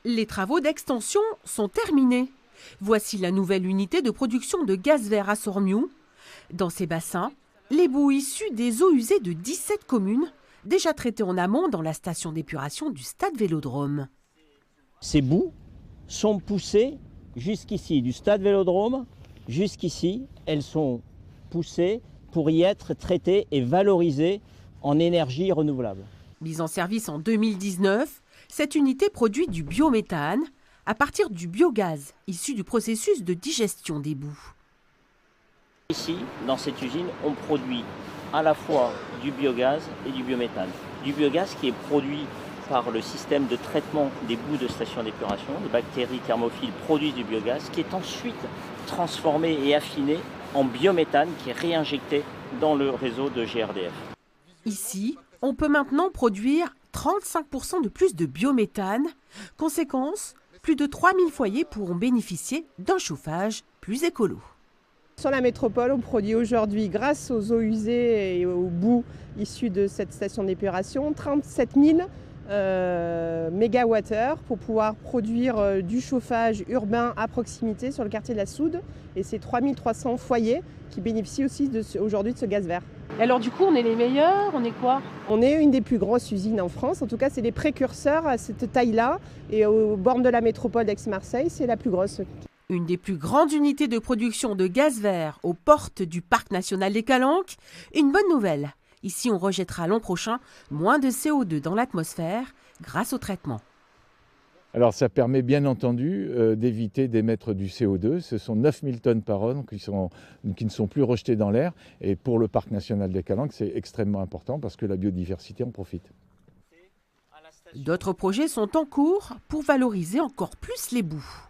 Les travaux d'extension sont terminés. Voici la nouvelle unité de production de gaz vert à Sormiou. Dans ces bassins, les boues issues des eaux usées de 17 communes, déjà traitées en amont dans la station d'épuration du stade Vélodrome. Ces boues sont poussées jusqu'ici, du stade Vélodrome jusqu'ici. Elles sont poussées pour y être traitées et valorisées en énergie renouvelable. Mise en service en 2019, cette unité produit du biométhane à partir du biogaz issu du processus de digestion des boues. Ici, dans cette usine, on produit à la fois du biogaz et du biométhane. Du biogaz qui est produit par le système de traitement des boues de station d'épuration. Les bactéries thermophiles produisent du biogaz qui est ensuite transformé et affiné en biométhane qui est réinjecté dans le réseau de GRDF. Ici, on peut maintenant produire 35% de plus de biométhane. Conséquence, plus de 3000 foyers pourront bénéficier d'un chauffage plus écolo. Sur la métropole, on produit aujourd'hui, grâce aux eaux usées et aux boues issues de cette station d'épuration, 37 000 mégawattheures pour pouvoir produire du chauffage urbain à proximité sur le quartier de la Soude. Et c'est 3300 foyers qui bénéficient aussi aujourd'hui de ce gaz vert. Et alors du coup, on est les meilleurs, on est quoi? On est une des plus grosses usines en France, en tout cas c'est des précurseurs à cette taille-là. Et aux bornes de la métropole d'Aix-Marseille, c'est la plus grosse. Une des plus grandes unités de production de gaz vert aux portes du Parc national des Calanques. Une bonne nouvelle. Ici, on rejettera l'an prochain moins de CO2 dans l'atmosphère grâce au traitement. Alors ça permet bien entendu d'éviter d'émettre du CO2. Ce sont 9000 tonnes par an qui ne sont plus rejetées dans l'air. Et pour le Parc national des Calanques, c'est extrêmement important parce que la biodiversité en profite. D'autres projets sont en cours pour valoriser encore plus les boues.